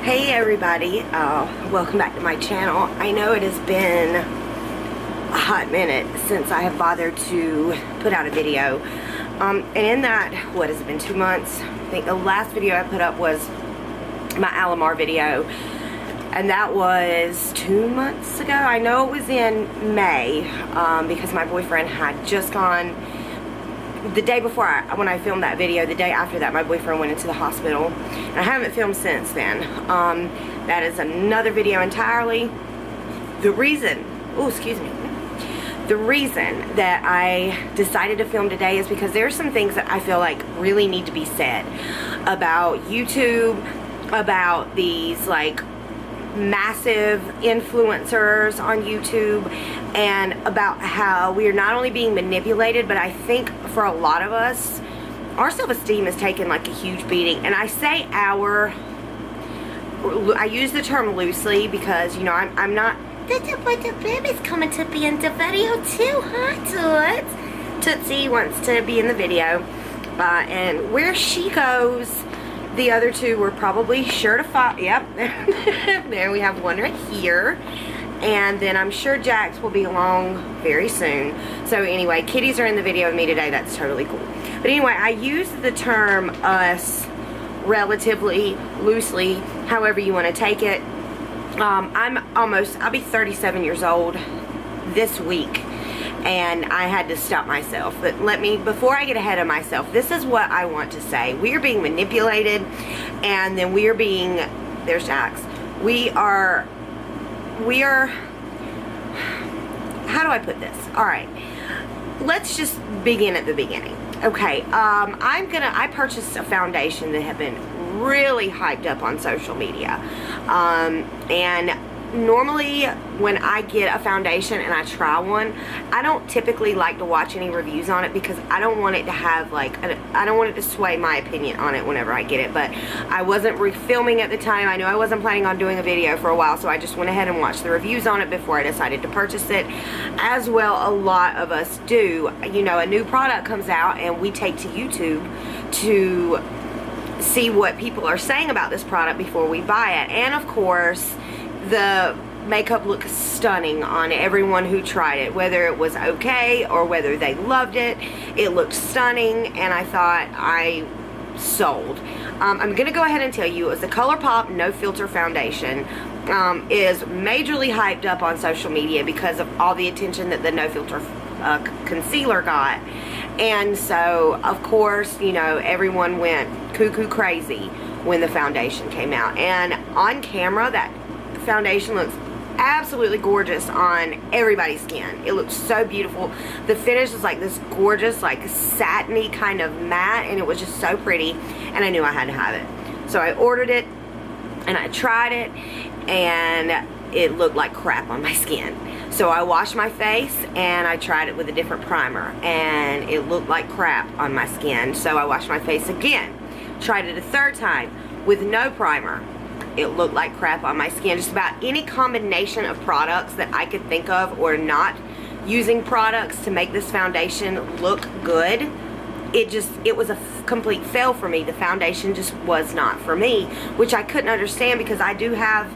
Hey everybody, welcome back to my channel. I know it has been a hot minute since I have bothered to put out a video. And in that, what has it been, 2 months? I think the last video I put up was my Alamar video. And that was 2 months ago. I know it was in May because my boyfriend had just gone. The day before, when I filmed that video, the day after that, my boyfriend went into the hospital. And I haven't filmed since then. That is another video entirely. The reason that I decided to film today is because there are some things that I feel like really need to be said about YouTube, about these like massive influencers on YouTube, and about how we are not only being manipulated, but I think for a lot of us, our self-esteem is taken like a huge beating. And I say I use the term loosely because, you know, I'm not, the baby's coming to be in the video too, huh, Toots? Tootsie wants to be in the video, and where she goes, the other two were probably sure to follow. Yep, there we have one right here. And then I'm sure Jax will be along very soon. So anyway, kitties are in the video with me today. That's totally cool. But anyway, I use the term us relatively loosely, however you want to take it. I'll be 37 years old this week. And I had to stop myself. But before I get ahead of myself, this is what I want to say. We are being manipulated, and then we are being, there's Jax. We are, how do I put this? Alright, let's just begin at the beginning. Okay, I purchased a foundation that had been really hyped up on social media. And normally when I get a foundation and I try one, I don't typically like to watch any reviews on it because I don't want it to have like, I don't want it to sway my opinion on it whenever I get it. But I wasn't filming at the time. I knew I wasn't planning on doing a video for a while, so I just went ahead and watched the reviews on it before I decided to purchase it. As well, a lot of us do. You know, a new product comes out and we take to YouTube to see what people are saying about this product before we buy it. And of course, the makeup looks stunning on everyone who tried it, whether it was okay or whether they loved it. It looked stunning, and I thought I sold. I'm gonna go ahead and tell you, it was the ColourPop No Filter Foundation. Is majorly hyped up on social media because of all the attention that the No Filter concealer got. And so, of course, you know, everyone went cuckoo crazy when the foundation came out. And on camera, that foundation looks absolutely gorgeous on everybody's skin. It looks so beautiful. The finish is like this gorgeous, like satiny kind of matte, and it was just so pretty, and I knew I had to have it. So I ordered it, and I tried it, and it looked like crap on my skin. So I washed my face, and I tried it with a different primer, and it looked like crap on my skin. So I washed my face again, tried it a third time with no primer. It looked like crap on my skin. Just about any combination of products that I could think of, or not using products to make this foundation look good, it was a complete fail for me. The foundation just was not for me, which I couldn't understand because I did have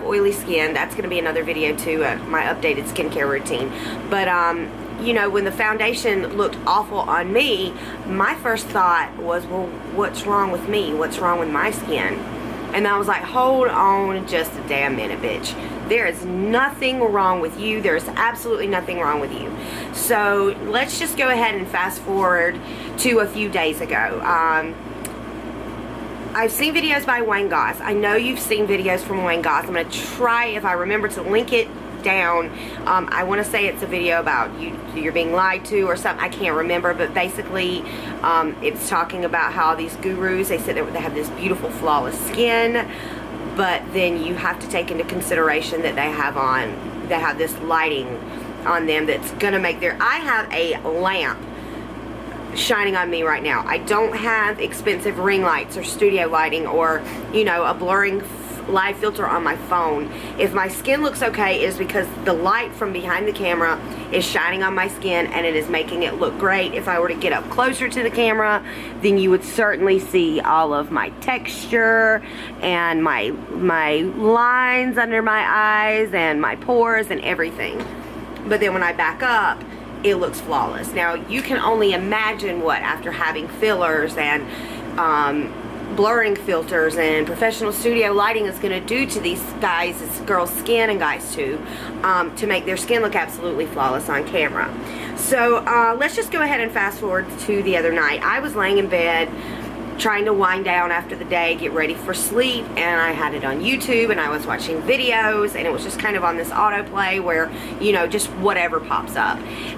oily skin. That's going to be another video too, my updated skincare routine. But you know, when the foundation looked awful on me, my first thought was, well, what's wrong with me? What's wrong with my skin? And I was like, hold on just a damn minute, bitch. There is nothing wrong with you. There's absolutely nothing wrong with you. So let's just go ahead and fast forward to a few days ago. I've seen videos by Wayne Goss. I know you've seen videos from Wayne Goss. I'm going to try, if I remember, to link it down. I want to say it's a video about you're being lied to or something. I can't remember, but basically it's talking about how these gurus, they said they have this beautiful flawless skin, but then you have to take into consideration that they have this lighting on them that's gonna make I have a lamp shining on me right now. I don't have expensive ring lights or studio lighting or, you know, a blurring live filter on my phone. If my skin looks okay, it is because the light from behind the camera is shining on my skin and it is making it look great. If I were to get up closer to the camera, then you would certainly see all of my texture and my lines under my eyes and my pores and everything. But then when I back up, it looks flawless. Now, you can only imagine what, after having fillers and blurring filters and professional studio lighting is going to do to these guys, girls' skin, and guys too, to make their skin look absolutely flawless on camera. So let's just go ahead and fast forward to the other night. I was laying in bed trying to wind down after the day, get ready for sleep, and I had it on YouTube and I was watching videos, and it was just kind of on this autoplay where, you know, just whatever pops up.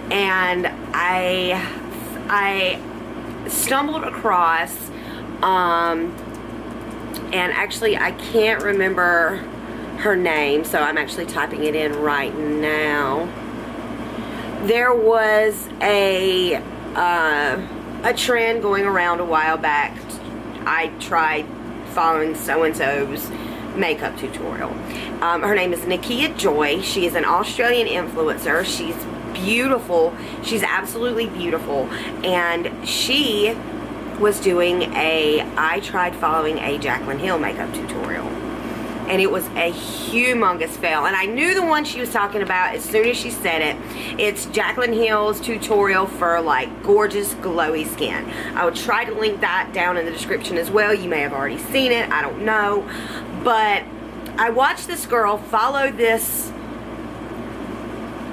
And I stumbled across and actually I can't remember her name, so I'm actually typing it in right now. There was a trend going around a while back. I tried following so-and-so's makeup tutorial. Her name is Nakia Joy. She is an Australian influencer. She's beautiful. She's absolutely beautiful. And she was doing I tried following a Jaclyn Hill makeup tutorial. And it was a humongous fail. And I knew the one she was talking about as soon as she said it. It's Jaclyn Hill's tutorial for like gorgeous glowy skin. I will try to link that down in the description as well. You may have already seen it, I don't know. But I watched this girl follow this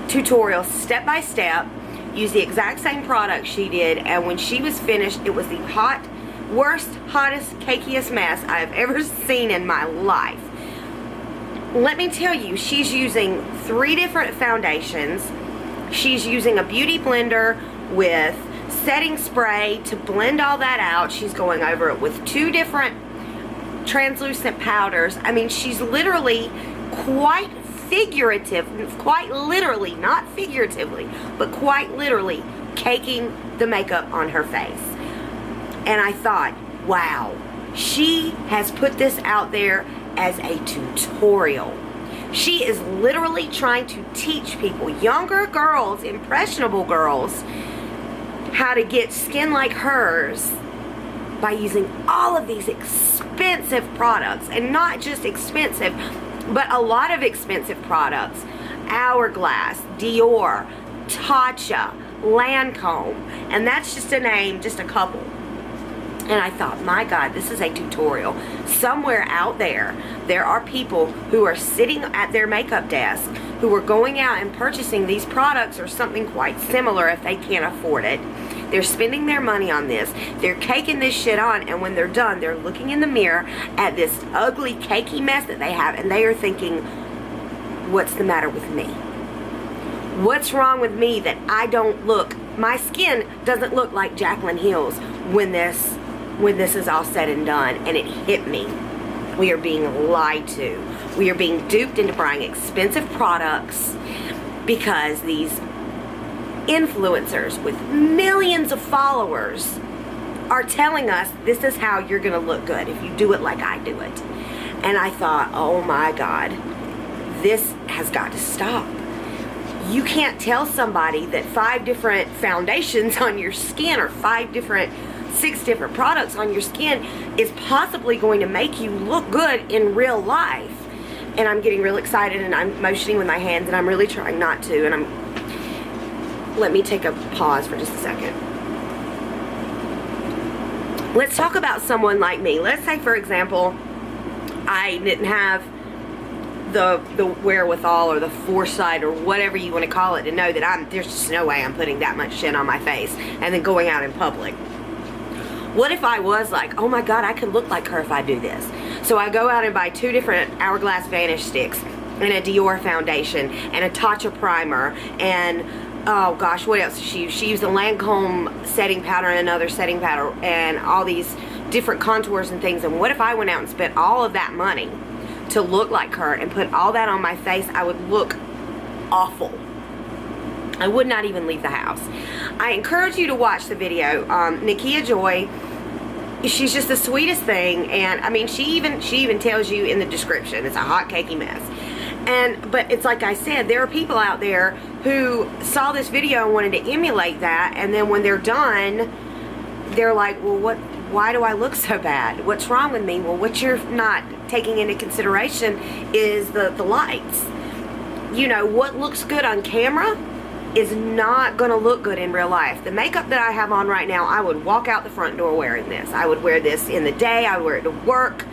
tutorial step by step, use the exact same product she did, and when she was finished, it was the worst, hottest, cakiest mess I've ever seen in my life. Let me tell you, she's using 3 different foundations. She's using a beauty blender with setting spray to blend all that out. She's going over it with 2 different translucent powders. I mean, she's literally quite literally, not figuratively, but quite literally caking the makeup on her face. And I thought, wow, she has put this out there as a tutorial. She is literally trying to teach people, younger girls, impressionable girls, how to get skin like hers by using all of these expensive products. And not just expensive, but a lot of expensive products. Hourglass, Dior, Tatcha, Lancome, and that's just to name just a couple. And I thought, my God, this is a tutorial. Somewhere out there, there are people who are sitting at their makeup desk who are going out and purchasing these products or something quite similar if they can't afford it. They're spending their money on this. They're caking this shit on, and when they're done, they're looking in the mirror at this ugly, cakey mess that they have, and they are thinking, what's the matter with me? What's wrong with me that I don't look, my skin doesn't look like Jaclyn Hill's when this is all said and done? And it hit me. We are being lied to. We are being duped into buying expensive products because these influencers with millions of followers are telling us this is how you're gonna look good if you do it like I do it. And I thought, oh my God, this has got to stop. You can't tell somebody that 5 different foundations on your skin or 6 different products on your skin is possibly going to make you look good in real life. And I'm getting real excited and I'm motioning with my hands and I'm really trying not to, and let me take a pause for just a second. Let's talk about someone like me. Let's say, for example, I didn't have the wherewithal or the foresight or whatever you want to call it to know that there's just no way I'm putting that much shit on my face and then going out in public. What if I was like, oh my God, I could look like her if I do this? So I go out and buy 2 different Hourglass Vanish sticks and a Dior foundation and a Tatcha primer and oh gosh, what else did she use? She used a Lancome setting powder and another setting powder and all these different contours and things. And what if I went out and spent all of that money to look like her and put all that on my face? I would look awful. I would not even leave the house. I encourage you to watch the video. Nakia Joy she's just the sweetest thing. And I mean, she even tells you in the description, it's a hot cakey mess. But it's like I said, there are people out there who saw this video and wanted to emulate that, and then when they're done, they're like, well, why do I look so bad? What's wrong with me? Well, what you're not taking into consideration is the lights. You know, what looks good on camera is not going to look good in real life. The makeup that I have on right now, I would walk out the front door wearing this. I would wear this in the day. I would wear it to work.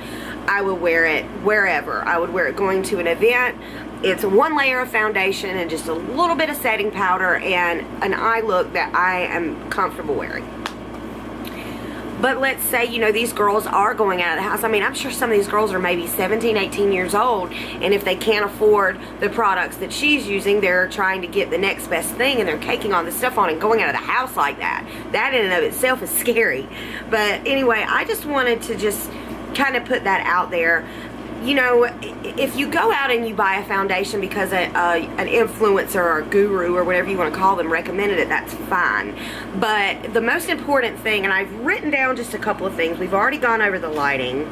I would wear it wherever. I would wear it going to an event. It's one layer of foundation and just a little bit of setting powder and an eye look that I am comfortable wearing. But let's say, you know, these girls are going out of the house. I mean, I'm sure some of these girls are maybe 17, 18 years old, and if they can't afford the products that she's using, they're trying to get the next best thing, and they're caking all this stuff on and going out of the house like that. That in and of itself is scary. But anyway, I just wanted to just kind of put that out there. You know, if you go out and you buy a foundation because an influencer or a guru or whatever you want to call them recommended it, that's fine. But the most important thing, and I've written down just a couple of things. We've already gone over the lighting,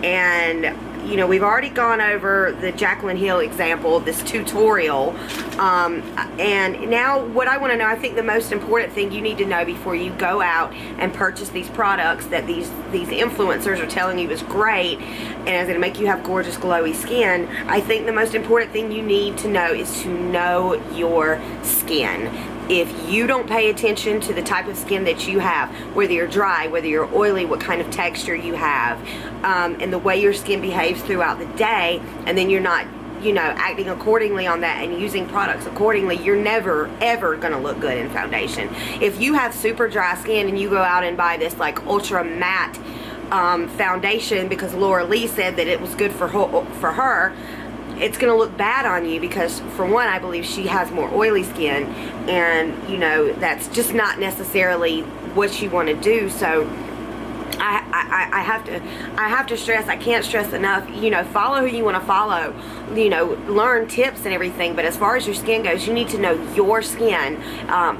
and you know, we've already gone over the Jaclyn Hill example, this tutorial, and now what I want to know, I think the most important thing you need to know before you go out and purchase these products that these influencers are telling you is great and is going to make you have gorgeous glowy skin, I think the most important thing you need to know is to know your skin. If you don't pay attention to the type of skin that you have, whether you're dry, whether you're oily, what kind of texture you have, and the way your skin behaves throughout the day, and then you're not, you know, acting accordingly on that and using products accordingly, you're never, ever going to look good in foundation. If you have super dry skin and you go out and buy this like ultra matte foundation because Laura Lee said that it was good for her, it's going to look bad on you because, for one, I believe she has more oily skin, and, you know, that's just not necessarily what you want to do. So I have to stress, I can't stress enough, you know, follow who you want to follow, you know, learn tips and everything, but as far as your skin goes, you need to know your skin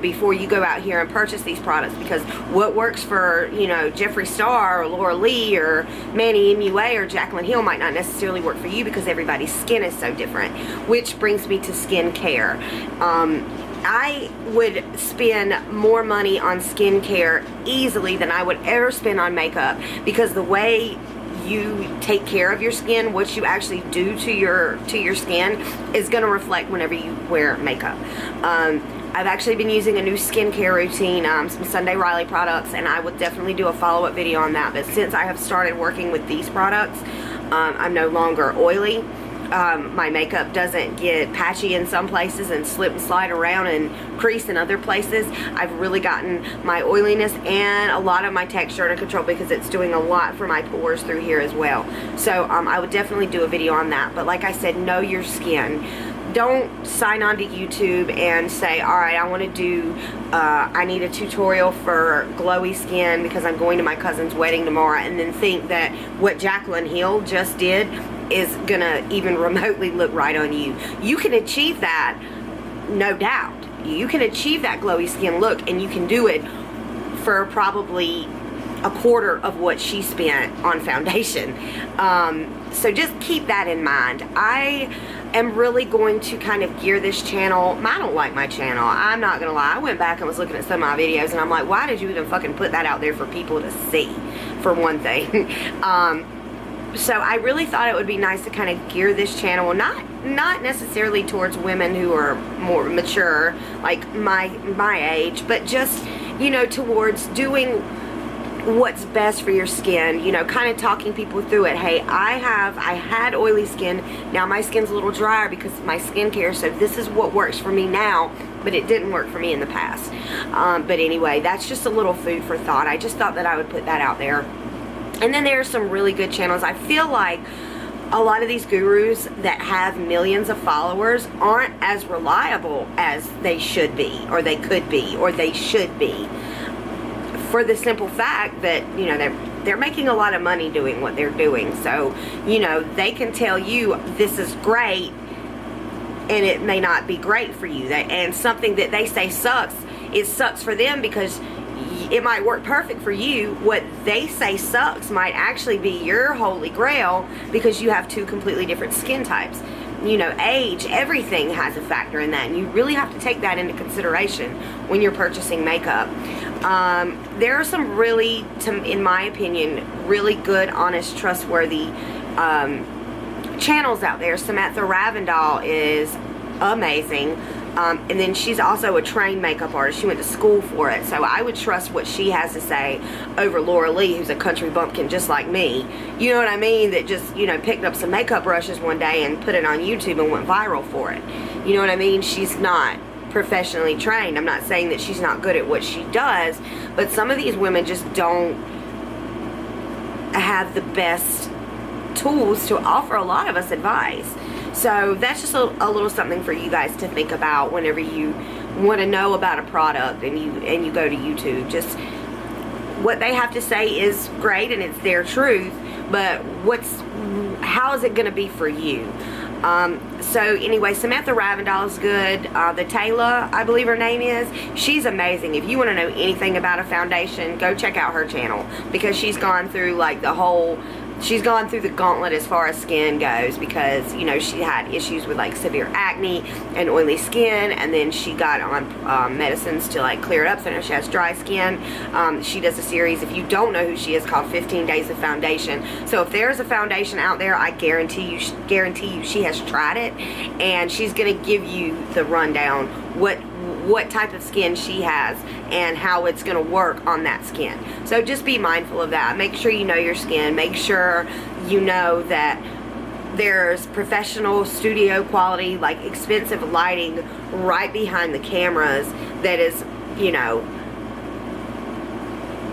before you go out here and purchase these products, because what works for, you know, Jeffree Star or Laura Lee or Manny MUA or Jaclyn Hill might not necessarily work for you because everybody's skin is so different, which brings me to skin care. I would spend more money on skincare easily than I would ever spend on makeup, because the way you take care of your skin, what you actually do to your skin, is going to reflect whenever you wear makeup. I've actually been using a new skincare routine, some Sunday Riley products, and I will definitely do a follow-up video on that. But since I have started working with these products, I'm no longer oily. My makeup doesn't get patchy in some places and slip and slide around and crease in other places. I've really gotten my oiliness and a lot of my texture under control because it's doing a lot for my pores through here as well. So I would definitely do a video on that. But like I said, know your skin. Don't sign on to YouTube and say, alright, I want to do, I need a tutorial for glowy skin because I'm going to my cousin's wedding tomorrow, and then think that what Jaclyn Hill just did is gonna even remotely look right on you. You can achieve that, no doubt. You can achieve that glowy skin look, and you can do it for probably a quarter of what she spent on foundation. So just keep that in mind. I am really going to kind of gear this channel. I don't like my channel, I'm not gonna lie. I went back and was looking at some of my videos, and I'm like, why did you even fucking put that out there for people to see, for one thing? So I really thought it would be nice to kind of gear this channel, not necessarily towards women who are more mature, like my age, but just, you know, towards doing what's best for your skin, you know, kind of talking people through it. Hey, I had oily skin, now my skin's a little drier because of my skincare, so this is what works for me now, but it didn't work for me in the past. But anyway, that's just a little food for thought. I just thought that I would put that out there. And then there are some really good channels. I feel like a lot of these gurus that have millions of followers aren't as reliable as they should be, or they could be, or they should be, for the simple fact that, you know, they're making a lot of money doing what they're doing. So, you know, they can tell you this is great, and it may not be great for you. And something that they say sucks, it sucks for them because it might work perfect for you. What they say sucks might actually be your holy grail, because you have two completely different skin types. You know, age, everything has a factor in that, and you really have to take that into consideration when you're purchasing makeup. There are some really, in my opinion, really good, honest, trustworthy channels out there. Samantha Ravindal is amazing. And then she's also a trained makeup artist. She went to school for it. So I would trust what she has to say over Laura Lee, who's a country bumpkin just like me. You know what I mean? That just, you know, picked up some makeup brushes one day and put it on YouTube and went viral for it. You know what I mean? She's not professionally trained. I'm not saying that she's not good at what she does, but some of these women just don't have the best tools to offer a lot of us advice. So that's just a little something for you guys to think about whenever you want to know about a product and you go to YouTube. Just what they have to say is great and it's their truth, but how is it going to be for you? So anyway, Samantha Ravindal is good. The Taylor, I believe her name is, she's amazing. If you want to know anything about a foundation, go check out her channel, because she's gone through like she's gone through the gauntlet as far as skin goes, because, you know, she had issues with like severe acne and oily skin, and then she got on medicines to like clear it up, so now she has dry skin. She does a series, if you don't know who she is, called 15 Days of Foundation. So if there's a foundation out there, I guarantee you she has tried it, and she's going to give you the rundown, what type of skin she has and how it's going to work on that skin. So just be mindful of that. Make sure you know your skin. Make sure you know that there's professional studio quality, like expensive lighting right behind the cameras that is, you know,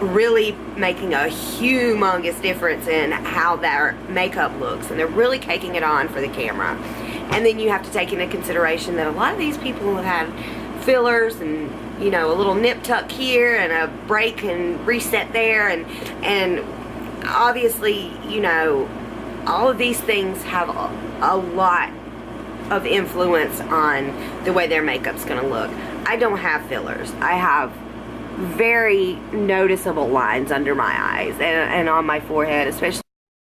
really making a humongous difference in how their makeup looks, and they're really caking it on for the camera. And then you have to take into consideration that a lot of these people have had fillers and, you know, a little nip tuck here and a break and reset there, and obviously, you know, all of these things have a lot of influence on the way their makeup's gonna look. I don't have fillers. I have very noticeable lines under my eyes and on my forehead, especially